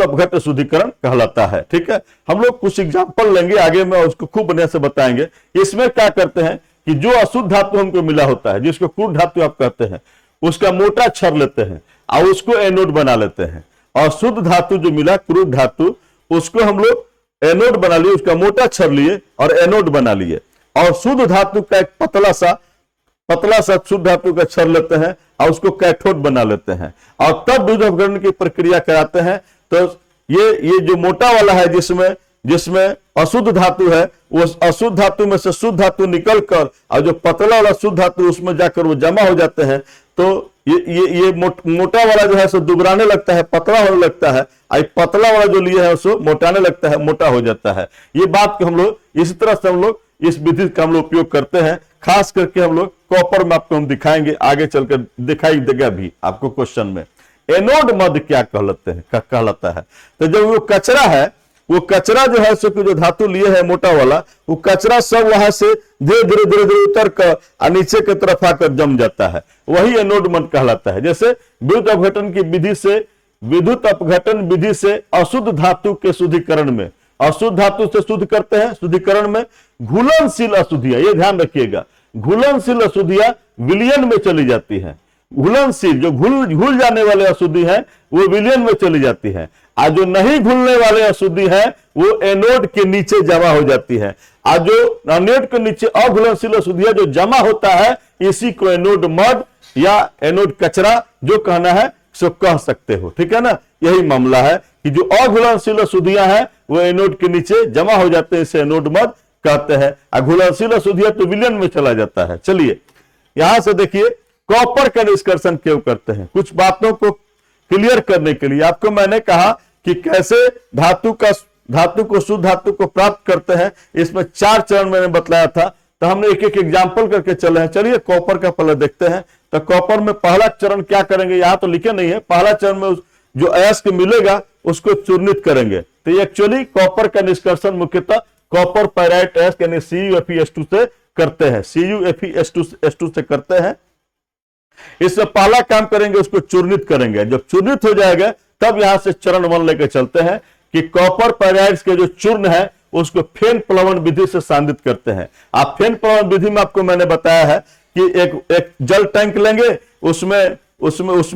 अपघट्य शुद्धिकरण कहलाता है। ठीक है, हम लोग कुछ एग्जांपल लेंगे आगे में, उसको खूब बढ़िया से बताएंगे। इसमें क्या करते हैं कि जो अशुद्ध धातु हमको मिला होता है, जिसको क्रूड धातु आप कहते हैं, उसका मोटा छर लेते हैं और उसको एनोड बना लेते हैं, और शुद्ध धातु जो मिला, क्रूड धातु, उसको हम लोग एनोड बना लिए, उसका मोटा छर लिए और एनोड बना लिए, और शुद्ध धातु का एक पतला सा शुद्ध धातु का छर लेते हैं और उसको कैथोड बना लेते हैं, और तब विद्युत अपघटन की प्रक्रिया कराते हैं। तो ये जो मोटा वाला है, जिसमें अशुद्ध धातु है, वो अशुद्ध धातु में से शुद्ध धातु निकल कर और जो पतला वाला शुद्ध धातु उसमें जाकर वो जमा हो जाते हैं। तो ये मोटा वाला जो है सो दुबराने लगता है, पतला होने लगता है, और पतला वाला जो लिए है उसको मोटाने लगता है, मोटा हो जाता है। ये बात को हम लोग इसी तरह से हम लोग इस विधि का हम लोग उपयोग करते हैं। खास करके हम लोग कॉपर में आपको हम दिखाएंगे, आगे चलकर दिखाई देगा भी आपको क्वेश्चन में। एनोड मध्य क्या कहलाता है? तो जब वो कचरा है, वो कचरा जो है सो जो धातु लिए है मोटा वाला, वो कचरा सब वहां से धीरे धीरे उतर कर नीचे की तरफ आकर जम जाता है, वही एनोड मध्य कहलाता है। जैसे विद्युत अपघटन विधि से अशुद्ध धातु के शुद्धिकरण में, अशुद्ध धातु से शुद्ध करते हैं, शुद्धिकरण में घुलनशील अशुद्धियां, ये ध्यान रखिएगा, घुलनशील अशुद्धियां विलयन में चली जाती हैं। घुलनशील जो घुल जाने वाले अशुद्धि है वो विलयन में चली जाती है, आज जो नहीं घुलने वाले अशुद्धि है वो एनोड के नीचे जमा हो जाती है। आज जो एनोड के नीचे अघुलनशील अशुद्धियां जो जमा होता है, इसी को एनोड मड या एनोड कचरा जो कहना है सो कह सकते हो, ठीक है ना। यही मामला है कि जो अघुलनशील अशुद्धियां हैं वो एनोड के नीचे जमा हो जाते हैं, इसे एनोड मड कहते हैं। अघुलनशील अशुद्धियां तो विलयन में चला जाता है। चलिए यहां से देखिए कॉपर का निष्कर्षण क्यों करते हैं, कुछ बातों को क्लियर करने के लिए आपको मैंने कहा कि कैसे धातु को शुद्ध धातु को प्राप्त करते हैं। इसमें 4 चरण मैंने बतलाया था, तो हमने एक एक एग्जाम्पल करके चले हैं। चलिए कॉपर का पहले देखते हैं। तो कॉपर में पहला चरण क्या करेंगे, यहां तो लिखे नहीं है, पहला चरण में जो अयस्क मिलेगा उसको चूर्णित करेंगे। तो ये एक्चुअली कॉपर का निष्कर्षण मुख्यतः कॉपर पायराइट अयस्क यानी CuFeS2 से करते हैं, CuFeS2 से करते हैं। इसमें पहला काम करेंगे, उसको चूर्णित करेंगे। जब चूर्णित हो जाएगा तब यहां से चरण 1 लेकर चलते हैं कि कॉपर पायराइड्स के जो चूर्ण है उसको फेन प्लवन विधि से सांद्रित करते हैं। आप फेन प्लवन विधि में आपको मैंने बताया है कि एक जल टैंक लेंगे, उसमें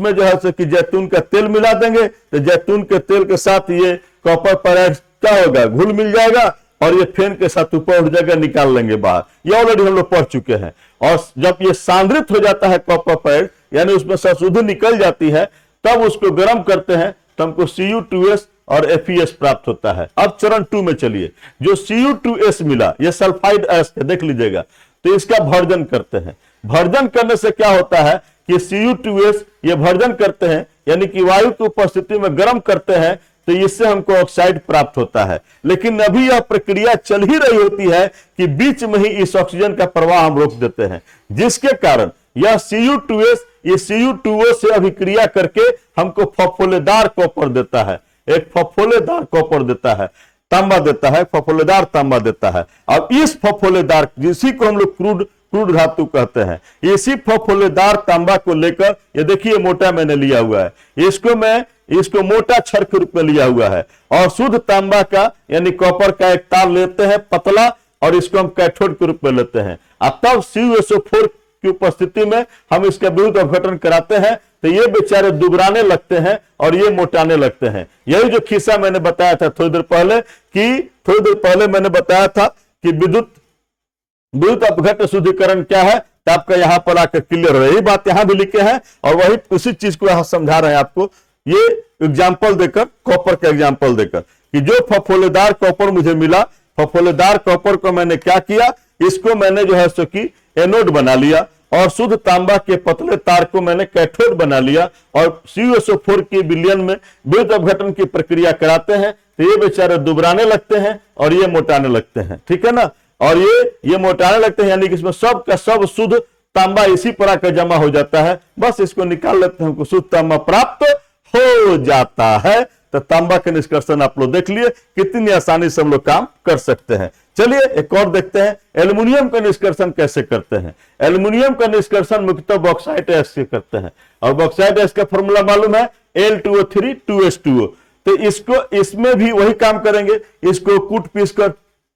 जो है कि जैतून का तेल मिला देंगे, तो जैतून के तेल के साथ ये कॉपर पायराइड्स क्या होगा, घुल मिल जाएगा और ये फेन के साथ ऊपर उठ जाएगा, निकाल लेंगे बाहर। ये ऑलरेडी हम लोग पढ़ चुके हैं। और जब ये सांद्रित हो जाता है कॉपर पायराइड यानी उसमें से अशुद्धि निकल जाती है, तब उसको गर्म करते हैं, तो हमको Cu2S और FeS प्राप्त होता है। अब चरण 2 में चलिए, जो Cu2S मिला ये सल्फाइड अयस्क है, देख लीजिएगा, तो इसका भर्जन करते हैं। भर्जन करने से क्या होता है कि Cu2S ये भर्जन करते हैं यानी कि वायु की उपस्थिति में गर्म करते हैं, तो इससे हमको ऑक्साइड प्राप्त होता है। लेकिन अभी यह प्रक्रिया चल ही रही होती है कि बीच में ही इस ऑक्सीजन का प्रवाह हम रोक देते हैं, जिसके कारण यह Cu2S ये Cu2O से अभिक्रिया करके हमको फफोलेदार कॉपर देता है, एक फफोलेदार कॉपर देता है, तांबा देता है, फफोलेदार तांबा देता है। अब इस फफोलेदार, जिसी को हम लोग क्रूड धातु कहते हैं, इसी फफोलेदार तांबा को लेकर ये देखिए मोटा मैंने लिया हुआ है, इसको मोटा छड़ के रूप में लिया हुआ है, और शुद्ध तांबा का यानी कॉपर का एक तार लेते हैं पतला, और इसको हम कैथोड के रूप में लेते हैं। अब तब CuSO4 की उपस्थिति में हम इसका विद्युत अपघटन कराते हैं, तो ये बेचारे दुबराने लगते हैं और ये मोटाने लगते हैं। यही जो खिस्सा मैंने बताया था थोड़ी देर पहले मैंने बताया था कि विद्युत अपघटन शुद्धिकरण क्या है, तो आपका यहां पर आकर क्लियर है। यही बात यहां भी लिखे हैं और वही उसी चीज को यहां समझा रहे हैं आपको, ये एग्जाम्पल देकर, कॉपर का एग्जाम्पल देकर, कि जो फफोलेदार कॉपर मुझे मिला, फफोलेदार कॉपर को मैंने क्या किया, इसको मैंने जो है सो कि एनोड बना लिया, और शुद्ध तांबा के पतले तार को मैंने कैथोड बना लिया, और CuSO4 के विलयन में विद्युत अपघटन की प्रक्रिया कराते हैं, तो ये बेचारे दुबराने लगते हैं और ये मोटाने लगते हैं, ठीक है ना। और ये मोटाने लगते हैं यानी कि इसमें सब का सब शुद्ध तांबा इसी पर आकर जमा हो जाता है, बस इसको निकाल लेते हैं, हमको शुद्ध तांबा प्राप्त हो जाता है। तो तांबा के निष्कर्षण आप लोग देख लिए, कितनी आसानी से हम लोग काम कर सकते हैं। चलिए एक और देखते हैं, एल्युमिनियम का निष्कर्षण कैसे करते हैं। एल्युमिनियम का निष्कर्षण मुख्यतः बॉक्साइट अयस्क से करते हैं, और बॉक्साइट अयस्क का फॉर्मूला मालूम है, Al2O3 2S2O। तो इसमें भी वही काम करेंगे, इसको कूट पीस कर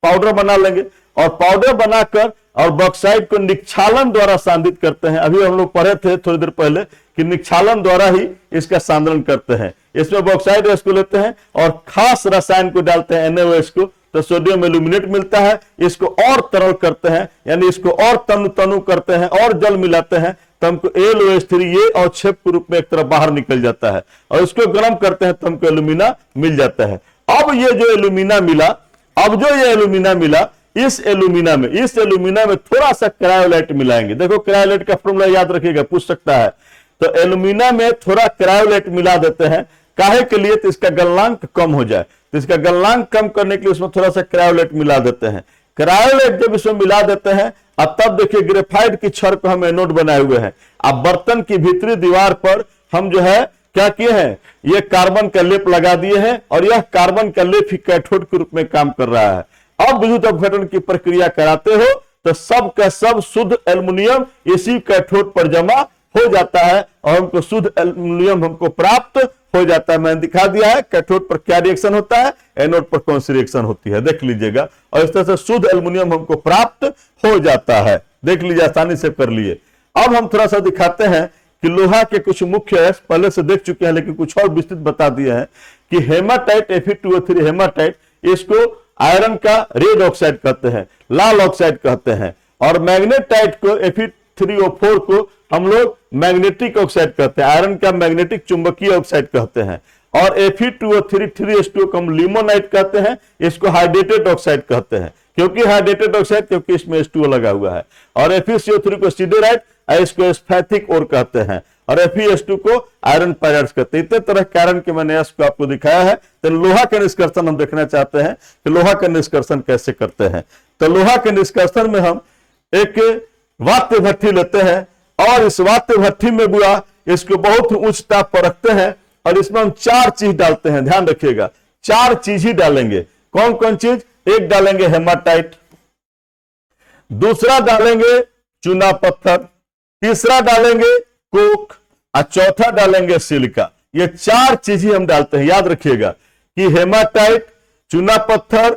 पाउडर बना लेंगे, और पाउडर बनाकर और बॉक्साइट को निक्षालन द्वारा सांद्रित करते हैं। अभी हम लोग पढ़े थे थोड़ी देर पहले कि निक्षालन द्वारा ही इसका सांद्रण करते हैं। इसमें बॉक्साइट को लेते हैं और खास रसायन को डालते हैं NaOH को, तो सोडियम एल्यूमिनेट मिलता है। इसको और तरल करते हैं, यानी इसको और तनु करते हैं और जल मिलाते हैं, तो हमको LOH3 ये अवक्षेप के रूप में एक तरफ बाहर निकल जाता है और इसको गर्म करते हैं तो हमको एल्यूमिना मिल जाता है। अब ये जो एल्यूमिना मिला, इस एल्यूमिना में थोड़ा सा क्रायोलाइट मिलाएंगे। देखो क्रायोलाइट का फॉर्मूला याद रखिएगा, पूछ सकता है। तो एल्यूमिना में थोड़ा क्रायोलाइट मिला देते हैं, काहे के लिए? तो इसका गलनांक कम हो जाए। तो इसका गलनांक कम करने के लिए उसमें थोड़ा सा क्रायोलाइट मिला देते हैं। क्रायोलाइट जब इसमें मिला देते हैं, अब तब देखिए ग्रेफाइट की छड़ को हम एनोड बनाए हुए हैं। अब बर्तन की भीतरी दीवार पर हम जो है क्या किए हैं, ये कार्बन का लेप लगा दिए हैं और यह कार्बन का लेप ही कैथोड के रूप में काम कर रहा है। अब विद्युत अपघटन की प्रक्रिया कराते हो तो सब का सब शुद्ध एल्युमिनियम इसी कैथोड पर जमा हो जाता है और हमको शुद्ध एल्युमिनियम हमको प्राप्त हो जाता है। मैंने दिखा दिया है कैथोड पर क्या रिएक्शन होता है, एनोड पर कौन सी रिएक्शन होती है, देख लीजिएगा। और इस तरह से शुद्ध एल्युमिनियम हमको प्राप्त हो जाता है, देख लीजिए, आसानी से कर लिए। अब हम थोड़ा सा दिखाते हैं कि लोहा के कुछ मुख्य पहले से देख चुके हैं, लेकिन कुछ और विस्तृत बता दिए हैं कि हेमाटाइट Fe2O3 हेमाटाइट, इसको आयरन का रेड ऑक्साइड कहते हैं, लाल ऑक्साइड कहते हैं। और मैग्नेटाइट को Fe3O4 को हम लोग मैग्नेटिक ऑक्साइड कहते हैं, आयरन का मैग्नेटिक चुंबकीय ऑक्साइड कहते हैं। और Fe2O3 3H2O को हम लिमोनाइट कहते हैं, इसको हाइड्रेटेड ऑक्साइड कहते हैं। क्योंकि हाइड्रेटेड ऑक्साइड, क्योंकि इसमें H2O लगा हुआ है। और FeCO3 को सिडेराइट, इसको स्फैथिक ओर कहते हैं। और FeS2 को आयरन पायराइड्स कहते हैं। इतने तरह के आयरन के मैंने इसको आपको दिखाया है। तो लोहा का निष्कर्षण हम देखना चाहते हैं कि लोहा का निष्कर्षण कैसे करते हैं। तो लोहा के निष्कर्षण में हम एक वात्य भट्ठी लेते हैं और इस वात्य भट्ठी में बुआ इसको बहुत उच्च ताप पर रखते हैं और इसमें हम 4 चीज डालते हैं, ध्यान रखिएगा, 4 चीज ही डालेंगे। कौन कौन चीज? एक डालेंगे हेमाटाइट, दूसरा डालेंगे चूना पत्थर, तीसरा डालेंगे कोक और चौथा डालेंगे सिलिका। ये 4 चीज ही हम डालते हैं, याद रखिएगा कि हेमाटाइट, चूना पत्थर,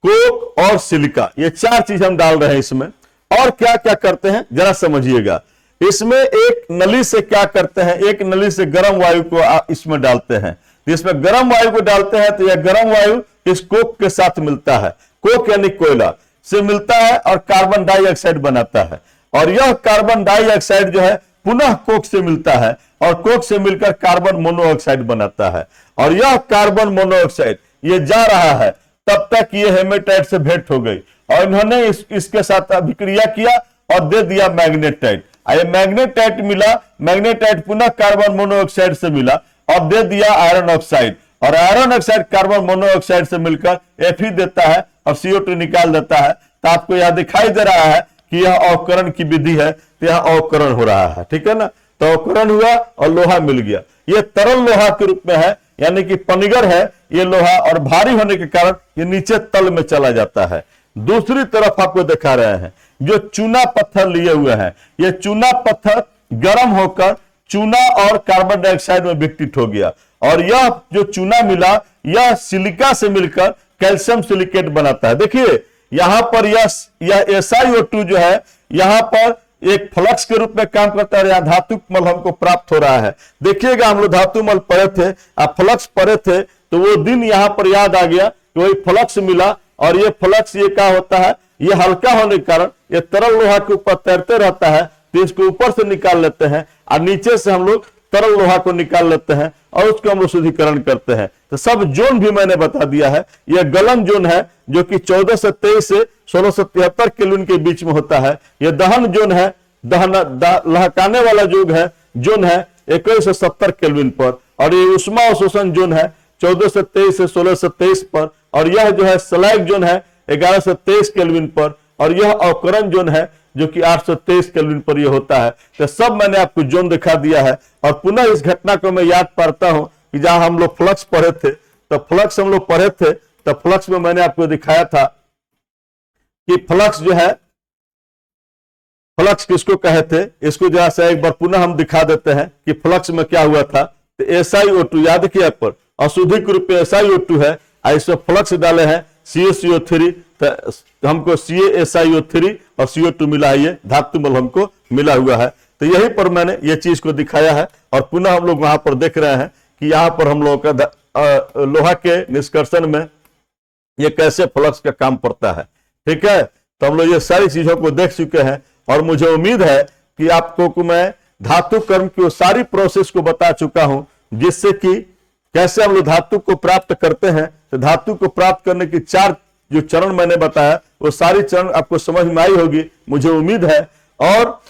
कोक और सिलिका, ये 4 चीज हम डाल रहे हैं इसमें। और क्या क्या करते हैं जरा समझिएगा। इसमें एक नली से क्या करते हैं, एक नली से गर्म वायु को इसमें डालते हैं। इसमें गर्म वायु को डालते हैं तो यह गर्म वायु इस कोक के साथ मिलता है, कोक यानी कोयला से मिलता है और कार्बन डाइऑक्साइड बनाता है। और यह कार्बन डाइऑक्साइड जो है पुनः कोक से मिलता है और कोक से मिलकर कार्बन मोनोऑक्साइड बनाता है। और यह कार्बन मोनोऑक्साइड ये जा रहा है, तब तक ये हेमेटाइट से भेंट हो गई और इन्होंने इसके साथ अभिक्रिया किया और दे दिया मैग्नेटाइट। ये मैग्नेटाइट मिला, मैग्नेटाइट पुनः कार्बन मोनोऑक्साइड से मिला और दे दिया आयरन ऑक्साइड। और आयरन ऑक्साइड कार्बन मोनोऑक्साइड से मिलकर Fe देता है और CO2 निकाल देता है। तो आपको यह दिखाई दे रहा है कि यह अवकरण की विधि है, तो यह अवकरण हो रहा है, ठीक है ना। तो अवकरण हुआ और लोहा मिल गया। यह तरल लोहा के रूप में है, यानी कि पनिगर है ये लोहा, और भारी होने के कारण ये नीचे तल में चला जाता है। दूसरी तरफ आपको दिखा रहे हैं जो चूना पत्थर लिए हुए हैं, ये चूना पत्थर गर्म होकर चूना और कार्बन डाइऑक्साइड में विघटित हो गया और यह जो चूना मिला यह सिलिका से मिलकर कैल्शियम सिलिकेट बनाता है। देखिए यहां पर यह SiO2 जो है यहां पर एक फ्लक्स के रूप में काम करता है। यहां धातु मल हमको प्राप्त हो रहा है। देखिएगा हम लोग धातु मल पढ़े थे, आप फ्लक्स पढ़े थे, तो वो दिन यहां पर याद आ गया कि वही फ्लक्स मिला। और ये फ्लक्स ये क्या होता है, ये हल्का होने के कारण ये तरल लोहा के ऊपर तैरते रहता है, तो इसको ऊपर से निकाल लेते हैं और नीचे से हम लोग तरल लोहा को निकाल लेते हैं और उसको हम लोग शुद्धिकरण करते हैं। तो सब जोन भी मैंने बता दिया है। यह गलन जोन है जो कि 1423 से 1673 केल्विन के बीच में होता है। यह दहन जोन है, लहकाने वाला जोन है 2170 केल्विन पर। और ये उष्मा अवशोषण जोन है 1423 से 1623 पर। और यह जो है स्लैग जोन है 1123 केल्विन पर। और यह अवकरण जोन है जो कि 823 केल्विन पर यह होता है। तो सब मैंने आपको जोन दिखा दिया है। और पुनः इस घटना को मैं याद पाता हूं कि जहां हम लोग फ्लक्स पढ़े थे, तो फ्लक्स हम लोग पढ़े थे, तो फ्लक्स में मैंने आपको दिखाया था कि फ्लक्स जो है, फ्लक्स किसको कहे थे, इसको जरा सा एक बार पुनः हम दिखा देते हैं कि फ्लक्स में क्या हुआ था। तो SiO2 याद किया पर अशुद्धिक रूप में SiO2 है, इसमें फ्लक्स डाले हैं CaCO3, तो हमको CaSiO3 और CO2 मिला है, ये धातु मल हमको मिला हुआ है। तो यही पर मैंने ये चीज को दिखाया है और पुनः हम लोग वहां पर देख रहे हैं कि यहाँ पर हम लोगों का लोहा के निष्कर्षण में ये कैसे फ्लक्स का काम पड़ता है। ठीक है, तो हम लोग ये सारी चीजों को देख चुके हैं और मुझे उम्मीद है कि आपको को मैं धातु कर्म की सारी प्रोसेस को बता चुका हूं, जिससे कि कैसे हम लोग धातु को प्राप्त करते हैं। तो धातु को प्राप्त करने की 4 जो चरण मैंने बताया वो सारी चरण आपको समझ में आई होगी, मुझे उम्मीद है। और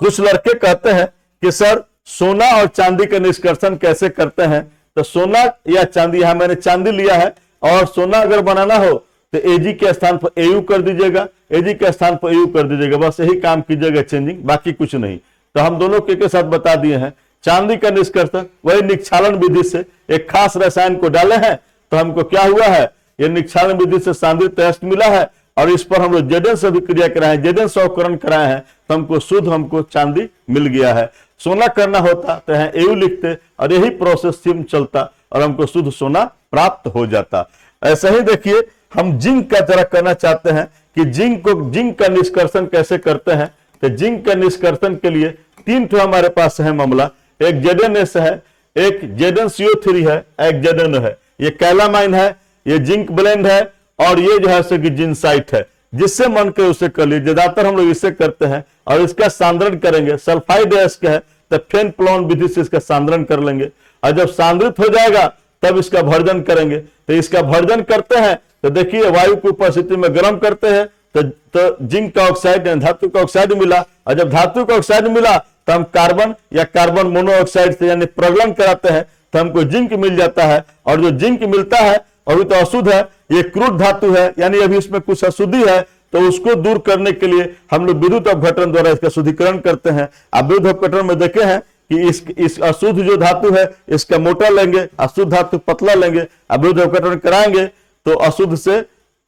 कुछ लड़के कहते हैं कि सर सोना और चांदी का निष्कर्षण कैसे करते हैं। तो सोना या चांदी, यहां मैंने चांदी लिया है और सोना अगर बनाना हो तो Ag के स्थान पर Au कर दीजिएगा, Ag के स्थान पर Au कर दीजिएगा, बस यही काम कीजिएगा, चेंजिंग, बाकी कुछ नहीं। तो हम दोनों के साथ बता दिए हैं। चांदी का निष्कर्षण वही निक्षालन विधि से एक खास रसायन को डाले हैं, तो हमको क्या हुआ है, ये निक्षालन विधि से सांद्रित एसिड मिला है और इस पर हम लोग Zn से अभिक्रिया कराए, Zn से अवकरण कराए हैं, तो हमको शुद्ध हमको चांदी मिल गया है। सोना करना होता तो यहाँ Au लिखते और यही प्रोसेस सेम चलता और हमको शुद्ध सोना प्राप्त हो जाता। ऐसा ही देखिए हम जिंक का जरा करना चाहते हैं कि जिंक का निष्कर्षण कैसे करते हैं। तो जिंक का निष्कर्षण के लिए 3 ठो हमारे पास है मामला, एक ZnS है, एक ZnCO3 है, एक ZnO है। ये कैलामाइन है, ये जिंक ब्लेंड है और ये जो है सो कि जिंसाइट है। जिससे मन करे उसे कर लीजिए, ज्यादातर हम लोग इससे करते हैं और इसका सांद्रण करेंगे। सल्फाइड का है तो फेन प्लॉन विधि से इसका सांद्रण कर लेंगे और जब सांद्रित हो जाएगा तब इसका भर्जन करेंगे। तो इसका भर्जन करते हैं तो देखिए वायु की उपस्थिति में गर्म करते हैं तो जिंक का ऑक्साइड धातु का ऑक्साइड मिला और जब धातु का ऑक्साइड मिला तो हम कार्बन या कार्बन मोनोऑक्साइड से यानी प्रज्वलन कराते हैं तो हमको जिंक मिल जाता है। और जो जिंक मिलता है अभी तो अशुद्ध है, ये क्रूड धातु है, यानी अभी इसमें कुछ अशुद्धि है, तो उसको दूर करने के लिए हम लोग विद्युत अपघटन द्वारा इसका शुद्धिकरण करते हैं। आप विद्युत अपघटन में देखे हैं कि इस अशुद्ध जो धातु है इसका मोटा लेंगे, अशुद्ध धातु पतला लेंगे, अब विद्युत अपघटन कराएंगे तो अशुद्ध से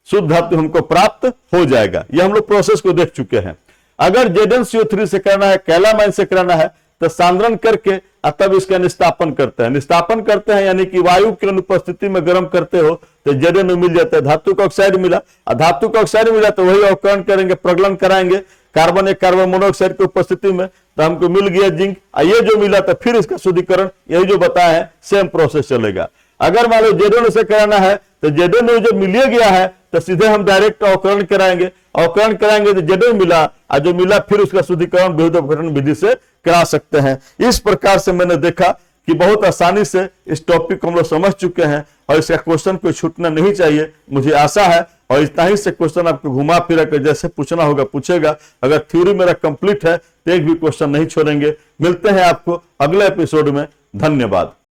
शुद्ध धातु हमको प्राप्त हो जाएगा। ये हम लोग प्रोसेस को देख चुके हैं। अगर ZnCO3 से करना है, कैलामाइन से करना है तो सांद्रण करके तब इसका निस्तापन करते हैं। निस्तापन करते हैं यानी कि वायु की अनुपस्थिति में गर्म करते हो तो ZnO मिल जाता है, धातु का ऑक्साइड मिला और धातु का ऑक्साइड मिला तो वही अवकरण करेंगे, प्रज्वलन कराएंगे कार्बन या कार्बन मोनोऑक्साइड की उपस्थिति में, तो हमको मिल गया जिंक। ये जो मिला तो फिर इसका शुद्धिकरण यही जो बताया है सेम प्रोसेस चलेगा। अगर मान लो ZnO से कराना है तो ZnO जो मिल गया है तो सीधे हम डायरेक्ट अवकरण कराएंगे तो ZnO मिला और जो मिला फिर उसका शुद्धिकरण विद्युत अपघटन विधि से करा सकते हैं। इस प्रकार से मैंने देखा कि बहुत आसानी से इस टॉपिक को हम लोग समझ चुके हैं और इसका क्वेश्चन कोई छूटना नहीं चाहिए, मुझे आशा है। और इतना ही से क्वेश्चन आपको घुमा फिरा कर जैसे पूछना होगा पूछेगा। अगर थ्योरी मेरा कंप्लीट है तो एक भी क्वेश्चन नहीं छोड़ेंगे। मिलते हैं आपको अगले एपिसोड में। धन्यवाद।